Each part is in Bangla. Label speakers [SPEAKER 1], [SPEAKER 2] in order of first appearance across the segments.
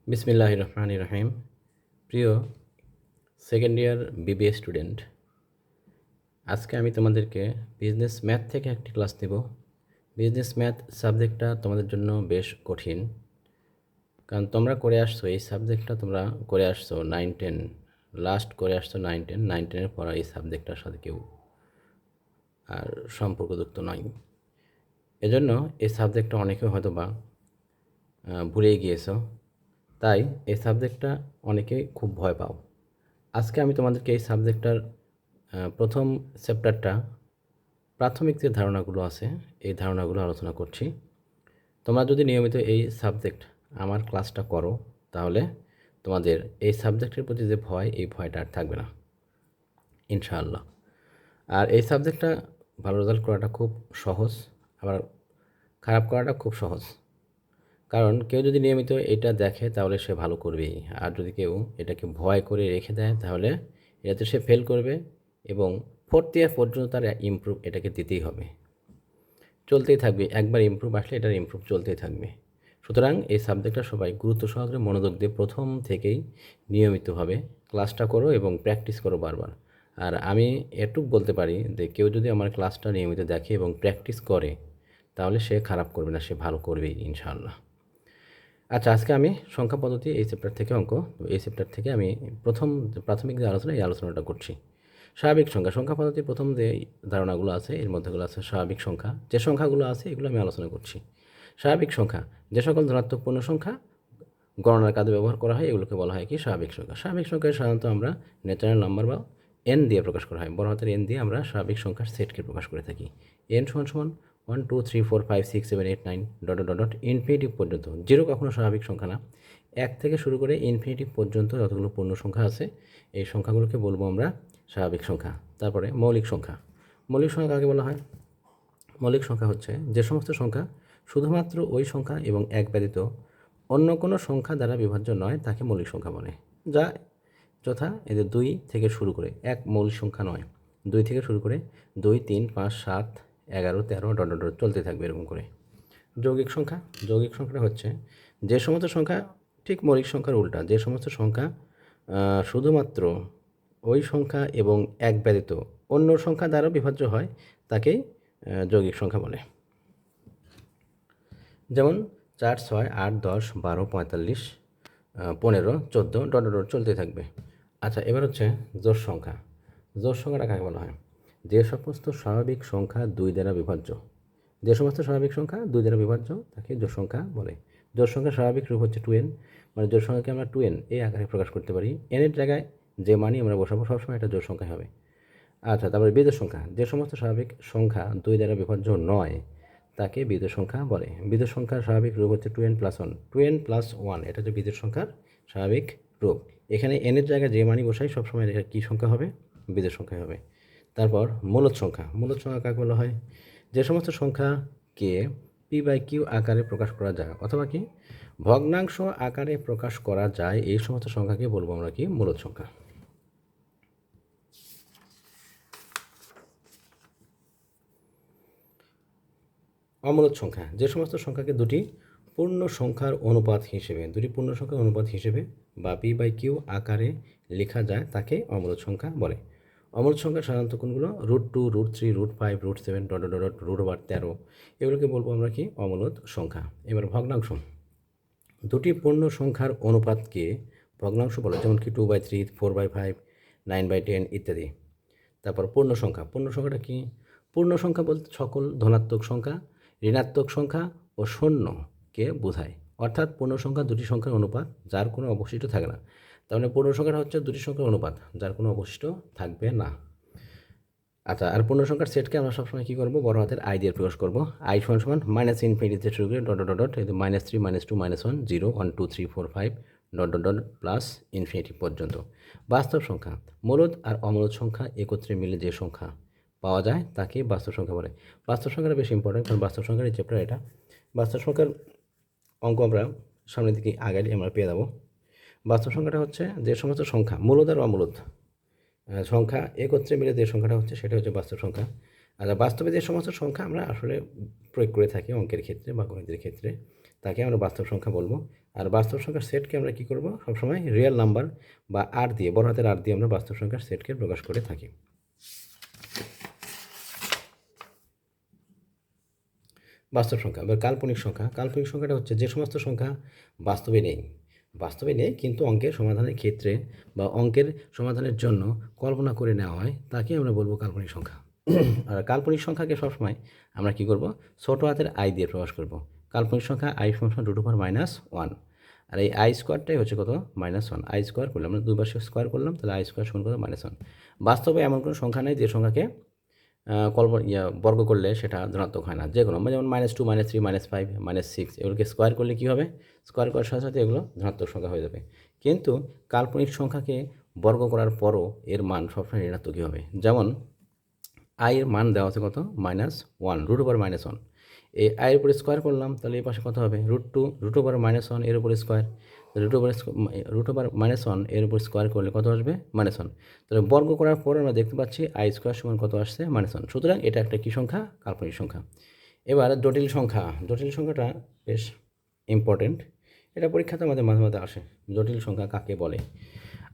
[SPEAKER 1] বিসমিল্লাহির রহমানির রহিম। প্রিয় সেকেন্ড ইয়ার বিবিএ স্টুডেন্ট, আজকে আমি তোমাদেরকে বিজনেস ম্যাথ থেকে একটি ক্লাস দেব। বিজনেস ম্যাথ সাবজেক্টটা তোমাদের জন্য বেশ কঠিন, কারণ তোমরা করে আসছো এই সাবজেক্টটা, তোমরা করে আসছো 9-10, লাস্ট করে আসছো 9-10 পর এই সাবজেক্টটার সাথে কেউ আর সম্পর্কযুক্ত নয়। এজন্য এই সাবজেক্টটা অনেকে হয়তো বা ভুলেই গিয়েছো, তাই এই সাবজেক্টটা অনেকেই খুব ভয় পাও। আজকে আমি তোমাদেরকে এই সাবজেক্টটার প্রথম চ্যাপ্টারটা প্রাথমিক যে ধারণাগুলো আছে এই ধারণাগুলো আলোচনা করছি। তোমরা যদি নিয়মিত এই সাবজেক্ট আমার ক্লাসটা করো, তাহলে তোমাদের এই সাবজেক্টের প্রতি যে ভয়, এই ভয়টা আর থাকবে না ইনশাআল্লাহ। আর এই সাবজেক্টটা ভালো রেজাল্ট করাটা খুব সহজ, আবার খারাপ করাটা খুব সহজ। কারণ কেউ যদি নিয়মিত এটা দেখে তাহলে সে ভালো করবেই, আর যদি কেউ এটাকে ভয় করে রেখে দেয় তাহলে এটাতে সে ফেল করবে, এবং ফোর্থ ইয়ার পর্যন্ত তার ইমপ্রুভ এটাকে দিতেই হবে, চলতেই থাকবে। একবার ইমপ্রুভ আসলে এটার ইমপ্রুভ চলতেই থাকবে। সুতরাং এই সাবজেক্টটা সবাই গুরুত্ব সহকারে মনোযোগ দিয়ে প্রথম থেকেই নিয়মিতভাবে ক্লাসটা করো এবং প্র্যাকটিস করো বারবার। আর আমি এটুকু বলতে পারি যে কেউ যদি আমার ক্লাসটা নিয়মিত দেখে এবং প্র্যাকটিস করে, তাহলে সে খারাপ করবে না, সে ভালো করবেই ইনশাআল্লাহ। আচ্ছা, আজকে আমি সংখ্যা পদ্ধতি এই চ্যাপ্টার থেকে এই চ্যাপ্টার থেকে আমি প্রথম প্রাথমিক যে আলোচনা, এই আলোচনাটা করছি। স্বাভাবিক সংখ্যা, সংখ্যা পদ্ধতির প্রথম যে ধারণাগুলো আছে এর মধ্যেগুলো আছে স্বাভাবিক সংখ্যা। যে সংখ্যাগুলো আছে এগুলো আমি আলোচনা করছি। স্বাভাবিক সংখ্যা, যে সকল ধনাত্মক পূর্ণ সংখ্যা গণনার কাজে ব্যবহার করা হয় এগুলোকে বলা হয় কি স্বাভাবিক সংখ্যা। স্বাভাবিক সংখ্যায় সাধারণত আমরা ন্যাচারাল নাম্বার বা এন দিয়ে প্রকাশ করা হয়, বড় হাতের এন দিয়ে আমরা স্বাভাবিক সংখ্যার সেটকে প্রকাশ করে থাকি। এন সমান সমান 1 2 3 4 5 6 7 8 9 ডট ডট ডট ইনফিনিটিভ পর্যন্ত। জিরো কখনো স্বাভাবিক সংখ্যা না। এক থেকে শুরু করে ইনফিনিটিভ পর্যন্ত যতগুলো পূর্ণ সংখ্যা আছে এই সংখ্যাগুলোকে বলবো আমরা স্বাভাবিক সংখ্যা। তারপরে মৌলিক সংখ্যা। মৌলিক সংখ্যা কাকে বলা হয়? মৌলিক সংখ্যা হচ্ছে যে সমস্ত সংখ্যা শুধুমাত্র ওই সংখ্যা এবং এক ব্যতীত অন্য কোনো সংখ্যা দ্বারা বিভাজ্য নয় তাকে মৌলিক সংখ্যা বলে। যা যথা এদের 2 থেকে শুরু করে, এক মৌলিক সংখ্যা নয়, 2 থেকে শুরু করে 2 3 5 7 11 13 ডট ডট ডট চলতে থাকবে এরকম করে। যৌগিক সংখ্যা, যৌগিক সংখ্যাটা হচ্ছে যে সমস্ত সংখ্যা ঠিক মৌলিক সংখ্যার উল্টা, যে সমস্ত সংখ্যা শুধুমাত্র ওই সংখ্যা এবং এক ব্যতীত অন্য সংখ্যা দ্বারা বিভাজ্য হয় তাকেই যৌগিক সংখ্যা বলে। যেমন 4 6 8 10 12 45 15 14 ডট ডট ডট চলতে থাকবে। আচ্ছা, এবার হচ্ছে জোড় সংখ্যা। জোড় সংখ্যাটা কাকে বলা হয়? যে সমস্ত স্বাভাবিক সংখ্যা 2 দ্বারা বিভাজ্য, যে সমস্ত স্বাভাবিক সংখ্যা 2 দ্বারা বিভাজ্য তাকে জোড় সংখ্যা বলে। জোড় সংখ্যার স্বাভাবিক রূপ হচ্ছে 2n, মানে জোড় সংখ্যাকে আমরা 2n এই আকারে প্রকাশ করতে পারি। এর জায়গায় যে মানই আমরা বসাবো সবসময় এটা জোড় সংখ্যা হবে। আচ্ছা, তারপরে বিজোড় সংখ্যা, যে সমস্ত স্বাভাবিক সংখ্যা 2 দ্বারা বিভাজ্য নয় তাকে বিজোড় সংখ্যা বলে। বিজোড় সংখ্যার স্বাভাবিক রূপ হচ্ছে 2n + 1, 2n + 1 এটা হচ্ছে বিজোড় সংখ্যার স্বাভাবিক রূপ। এখানে n এর জায়গায় যে মানই বসাই সবসময় এটা কী সংখ্যা হবে? বিজোড় সংখ্যা হবে। তারপর মূলদ সংখ্যা। মূলদ সংখ্যা কাকে বলা হয়? যে সমস্ত সংখ্যাকে p/q আকারে প্রকাশ করা যায় অথবা কি ভগ্নাংশ আকারে প্রকাশ করা যায়, এই সমস্ত সংখ্যাকে বলবো আমরা কি মূলদ সংখ্যা। অমূলদ সংখ্যা, যে সমস্ত সংখ্যাকে দুটি পূর্ণ সংখ্যার অনুপাত হিসেবে বা p/q আকারে লেখা যায় তাকে অমূলদ সংখ্যা বলে। অমূলদ সংখ্যা সাধারণত কোনগুলো? √2 √3 √5 √7 ডট ডট ডট √13 এগুলোকে বলবো আমরা কি অমূলদ সংখ্যা। এবার ভগ্নাংশ, দুটি পূর্ণ সংখ্যার অনুপাতকে ভগ্নাংশ বলে, যেমন কি 2/3 4/5 9/10 ইত্যাদি। তারপর পূর্ণ সংখ্যা, পূর্ণ সংখ্যাটা কি? পূর্ণ সংখ্যা বলতে সকল ধনাত্মক সংখ্যা, ঋণাত্মক সংখ্যা ও শূন্যকে বোঝায়। অর্থাৎ পূর্ণ সংখ্যা দুটি সংখ্যার অনুপাত যার কোনো অবশিষ্ট থাকে না। তার মানে পূর্ণ সংখ্যাটা হচ্ছে দুটি সংখ্যার অনুপাত যার কোনো অবশিষ্ট থাকবে না। আচ্ছা, আর পূর্ণ সংখ্যার সেটকে আমরা সবসময় কী করবো? বড় হাতের আই দিয়ে প্রকাশ করবো। আই সমান সমান -∞ থেকে শুরু করে dot dot dot -3 -2 -1 0 1 2 3 4 5 dot dot dot plus infinity পর্যন্ত। বাস্তব সংখ্যা, মূলদ আর অমূলদ সংখ্যা একত্রে মিলে যে সংখ্যা পাওয়া যায় তাকে বাস্তব সংখ্যা বলে। বাস্তব সংখ্যাটা বেশি ইম্পর্টেন্ট, কারণ বাস্তব সংখ্যার এই চ্যাপ্টার এটা। বাস্তব সংখ্যার অঙ্ক আমরা সামনের দিকে আগালে আমরা পেয়ে যাবো। বাস্তব সংখ্যাটা হচ্ছে যে সমস্ত সংখ্যা মূলদ আর অমূলদ সংখ্যা একত্রে মিলে যে সংখ্যাটা হচ্ছে সেটা হচ্ছে বাস্তব সংখ্যা। আর বাস্তবে যে সমস্ত সংখ্যা আমরা আসলে প্রয়োগ করে থাকি অঙ্কের ক্ষেত্রে বা গণিতের ক্ষেত্রে তাকে আমরা বাস্তব সংখ্যা বলবো। আর বাস্তব সংখ্যার সেটকে আমরা কী করবো, সবসময় রিয়েল নাম্বার বা আর দিয়ে, বড় হাতের আর দিয়ে আমরা বাস্তব সংখ্যার সেটকে প্রকাশ করে থাকি। বাস্তব সংখ্যা। এবার কাল্পনিক সংখ্যা। কাল্পনিক সংখ্যাটা হচ্ছে যে সমস্ত সংখ্যা বাস্তবে নেই কিন্তু অঙ্কের সমাধানের ক্ষেত্রে বা অঙ্কের সমাধানের জন্য কল্পনা করে নেওয়া হয়, তাকে আমরা বলবো কাল্পনিক সংখ্যা। আর কাল্পনিক সংখ্যাকে সবসময় আমরা কী করব, ছোটো হাতের আই দিয়ে প্রকাশ করব। কাল্পনিক সংখ্যা আই সমান √1 আর এই আই স্কোয়ারটাই হচ্ছে কত, -1। আই স্কোয়ার করলে আমরা দুই পাশে স্কোয়ার করলাম, তাহলে আই স্কোয়ার সমান কত, -1। বাস্তবে এমন কোনো সংখ্যা নেই যে সংখ্যাকে বর্গ করলে সেটা ধনাত্মক হয় না। যে কোনো যেমন -2, -3, -5, -6 এগুলোকে স্কোয়ার করলে কী হবে, স্কোয়ার করার সাথে সাথে এগুলো ধনাত্মক সংখ্যা হয়ে যাবে। কিন্তু কাল্পনিক সংখ্যাকে বর্গ করার পরও এর মান সবসময় ঋণাত্মকই হবে। যেমন আই এর মান দেওয়া আছে কত, -1, √1। এই আয়ের উপরে স্কোয়ার করলাম, তাহলে এই পাশে কত হবে, √2, √1 এর উপরে স্কোয়ার, √1 এর উপর স্কোয়ার করলে কত আসবে, -1। তাহলে বর্গ করার পর আমরা দেখতে পাচ্ছি আই স্কোয়ার সমান কত আসছে, -1। সুতরাং এটা একটা কী সংখ্যা, কাল্পনিক সংখ্যা। এবার জটিল সংখ্যা। জটিল সংখ্যাটা বেশ ইম্পর্টেন্ট, এটা পরীক্ষাতে আমাদের মাঝে মাঝে আসে। জটিল সংখ্যা কাকে বলে?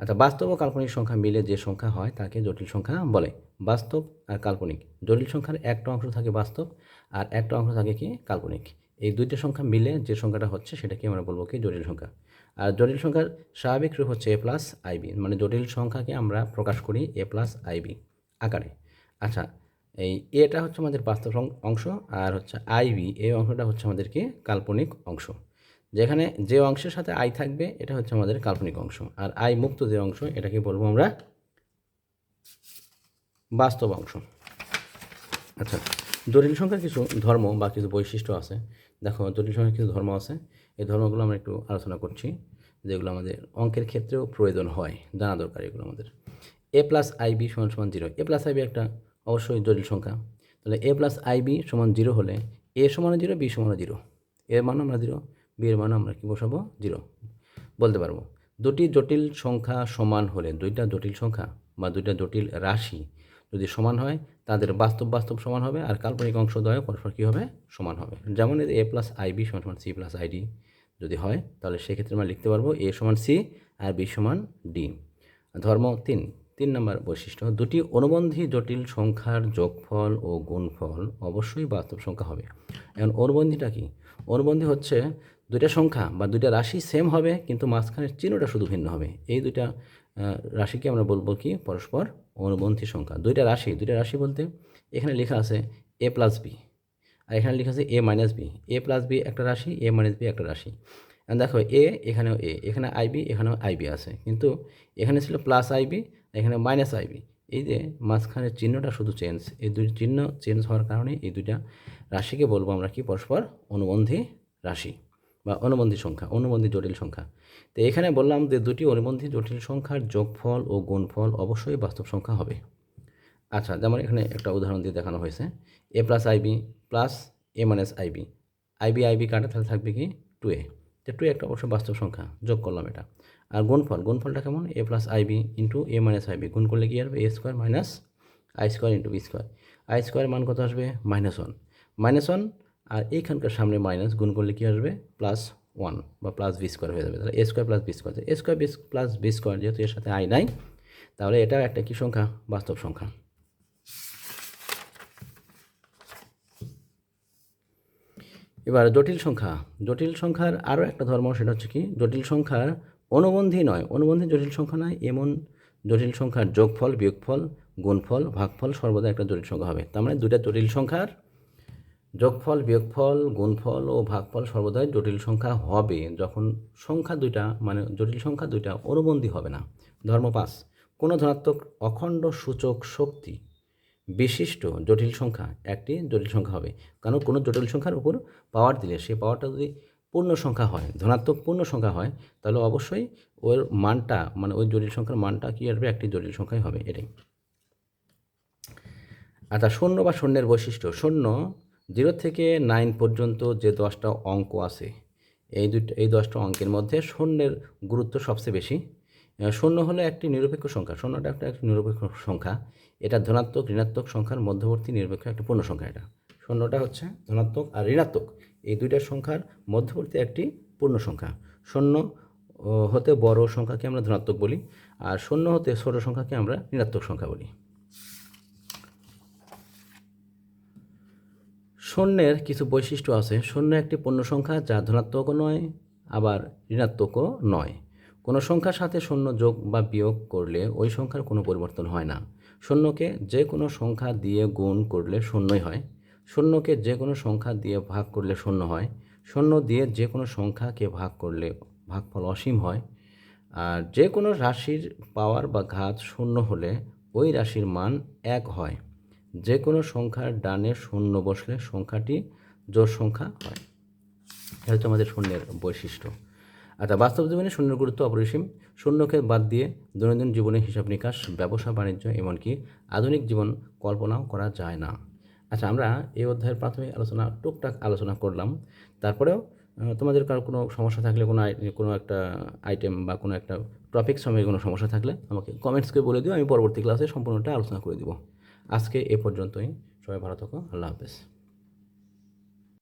[SPEAKER 1] আচ্ছা, বাস্তব ও কাল্পনিক সংখ্যা মিলে যে সংখ্যা হয় তাকে জটিল সংখ্যা বলে। বাস্তব আর কাল্পনিক, জটিল সংখ্যার একটা অংশ থাকে বাস্তব আর একটা অংশ থাকে কি, কাল্পনিক। এই দুইটা সংখ্যা মিলে যে সংখ্যাটা হচ্ছে সেটাকে আমরা বলবো কি, জটিল সংখ্যা। আর জটিল সংখ্যার স্বাভাবিক রূপ হচ্ছে a+ib, মানে জটিল সংখ্যাকে আমরা প্রকাশ করি a+ib আকারে। আচ্ছা, এই এটা হচ্ছে আমাদের বাস্তব অংশ, আর হচ্ছে আইবি এই অংশটা হচ্ছে আমাদের কি, কাল্পনিক অংশ। যেখানে যে অংশের সাথে আই থাকবে এটা হচ্ছে আমাদের কাল্পনিক অংশ, আর আই মুক্ত যে অংশ এটাকে বলবো আমরা বাস্তব অংশ। আচ্ছা, জটিল সংখ্যার কিছু ধর্ম বা কিছু বৈশিষ্ট্য আছে। দেখো, জটিল সংখ্যার কিছু ধর্ম আছে, এই ধর্মগুলো আমরা একটু আলোচনা করছি, যেগুলো আমাদের অঙ্কের ক্ষেত্রেও প্রয়োজন হয়, জানা দরকার এগুলো আমাদের। a+ib = 0। a+ib একটা অবশ্যই জটিল সংখ্যা। তাহলে a+ib = 0 হলে a সমান 0, b সমান 0, এর মান আমরা 0, b এর মান আমরা কি বসাবো, 0 বলতে পারবো। দুটি জটিল সংখ্যা সমান হলে, দুইটা জটিল সংখ্যা বা দুইটা জটিল রাশি যদি সমান হয় তাদের বাস্তব সমান হবে, আর কাল্পনিক অংশদ্বয় পরস্পর কী হবে, সমান হবে। যেমন a+ib = c+id যদি হয়, তাহলে সেক্ষেত্রে আমরা লিখতে পারবো a সমান c আর b সমান d। ধর্ম 3 নম্বর বৈশিষ্ট্য, দুটি অনুবন্ধী জটিল সংখ্যার যোগফল ও গুণফল অবশ্যই বাস্তব সংখ্যা হবে। এখন অনুবন্ধীটা কি? অনুবন্ধী হচ্ছে দুইটা সংখ্যা বা দুইটা রাশি সেম হবে কিন্তু মাঝখানের চিহ্নটা শুধু ভিন্ন হবে। এই দুইটা রাশিকে আমরা বলবো কি, পরস্পর অনুবন্ধী সংখ্যা। দুইটা রাশি বলতে এখানে লেখা আছে a+b আর এখানে লেখা আছে a-b। a+b একটা রাশি, a-b একটা রাশি। দেখো এ, এখানেও এ, এখানে আইবি, এখানেও আইবি আছে, কিন্তু এখানে ছিল +ib, এখানে -ib। এই যে মাঝখানের চিহ্নটা শুধু চেঞ্জ, এই দুই চিহ্ন চেঞ্জ হওয়ার কারণে এই দুইটা রাশিকে বলবো আমরা কি, পরস্পর অনুবন্ধী রাশি বা অনুবন্ধী সংখ্যা, অনুবন্ধী জটিল সংখ্যা। তো এখানে বললাম যে দুটি অনুবন্ধী জটিল সংখ্যার যোগফল ও গুণফল অবশ্যই বাস্তব সংখ্যা হবে। আচ্ছা, যেমন এখানে একটা উদাহরণ দিয়ে দেখানো হয়েছে, a+ib প্লাস a-ib, আইবি কাটা, তাহলে থাকবে কি, 2a। তো 2 একটা অবশ্য বাস্তব সংখ্যা, যোগ করলাম এটা। আর গুণফলটা কেমন, a+ib ইন্টু a-ib, গুণ করলে কি আসবে, a² minus i² into b²। i² মান কত আসবে, -1 আর এইখানকার সামনে মাইনাস, গুণ করলে কি আসবে, +1 বা +b² হয়ে যাবে। তাহলে a² + b², a² + b² যেহেতু এর সাথে আই নাই, তাহলে এটাও একটা কি সংখ্যা, বাস্তব সংখ্যা। এবার জটিল সংখ্যার আরও একটা ধর্ম, সেটা হচ্ছে কি, জটিল সংখ্যার অনুবন্ধী নয়, অনুবন্ধী জটিল সংখ্যা নয় এমন জটিল সংখ্যার যোগফল, বিয়োগফল, গুণফল, ভাগফল সর্বদা একটা জটিল সংখ্যা হবে। তার মানে দুইটা জটিল সংখ্যার যোগফল, বিয়োগফল, গুণফল ও ভাগফল সর্বদাই জটিল সংখ্যা হবে যখন সংখ্যা দুইটা, মানে জটিল সংখ্যা দুইটা অনুবন্ধী হবে না। ধর্ম 5, কোনো ধনাত্মক অখণ্ড সূচক শক্তি বিশিষ্ট জটিল সংখ্যা একটি জটিল সংখ্যা হবে। কারণ কোনো জটিল সংখ্যার উপর পাওয়ার দিলে সেই পাওয়ারটা যদি পূর্ণ সংখ্যা হয়, ধনাত্মক পূর্ণ সংখ্যা হয়, তাহলে অবশ্যই ওর মানটা, মানে ওই জটিল সংখ্যার মানটা কী আসবে, একটি জটিল সংখ্যাই হবে, এটাই। আচ্ছা, শূন্য বা শূন্যের বৈশিষ্ট্য। 0 থেকে 9 পর্যন্ত যে 10টা অঙ্ক আছে, এই 10টা অঙ্কের মধ্যে শূন্যের গুরুত্ব সবচেয়ে বেশি। শূন্য হলো একটি নিরপেক্ষ সংখ্যা, শূন্যটা একটা নিরপেক্ষ সংখ্যা, এটা ধনাত্মক ঋণাত্মক সংখ্যার মধ্যবর্তী নিরপেক্ষ একটা পূর্ণ সংখ্যা। এটা শূন্যটা হচ্ছে ধনাত্মক আর ঋণাত্মক এই দুইটা সংখ্যার মধ্যবর্তী একটি পূর্ণ সংখ্যা। শূন্য হতে বড় সংখ্যাকে আমরা ধনাত্মক বলি, আর শূন্য হতে ছোট সংখ্যাকে আমরা ঋণাত্মক সংখ্যা বলি। শূন্যের কিছু বৈশিষ্ট্য আছে। শূন্য একটি পূর্ণ সংখ্যা যা ধনাত্মকও নয় আবার ঋণাত্মকও নয়। কোনো সংখ্যার সাথে শূন্য যোগ বা বিয়োগ করলে ওই সংখ্যার কোনো পরিবর্তন হয় না। শূন্যকে যে কোনো সংখ্যা দিয়ে গুণ করলে শূন্যই হয়। শূন্যকে যে কোনো সংখ্যা দিয়ে ভাগ করলে শূন্য হয়। শূন্য দিয়ে যে কোনো সংখ্যাকে ভাগ করলে ভাগফল অসীম হয়। আর যে কোনো রাশির পাওয়ার বা ঘাত শূন্য হলে ওই রাশির মান 1 হয়। যে কোনো সংখ্যার ডানে শূন্য বসলে সংখ্যাটি জোড় সংখ্যা হয়। এটা হচ্ছে আমাদের শূন্যের বৈশিষ্ট্য। আচ্ছা, বাস্তব জীবনে শূন্যের গুরুত্ব অপরিসীম। শূন্যকে বাদ দিয়ে দৈনন্দিন জীবনে হিসাব নিকাশ, ব্যবসা বাণিজ্য, এমনকি আধুনিক জীবন কল্পনাও করা যায় না। আচ্ছা, আমরা এই অধ্যায়ের প্রাথমিক আলোচনা টুকটাক আলোচনা করলাম। তারপরেও তোমাদের কারো কোনো সমস্যা থাকলে, কোনো একটা আইটেম বা কোনো একটা টপিক সম্পর্কে কোনো সমস্যা থাকলে আমাকে কমেন্টস করে বলে দিও, আমি পরবর্তী ক্লাসে সম্পূর্ণটা আলোচনা করে দিব। আজকে এ পর্যন্তই। সবাই ভালো থাকো। আল্লাহ হাফেজ।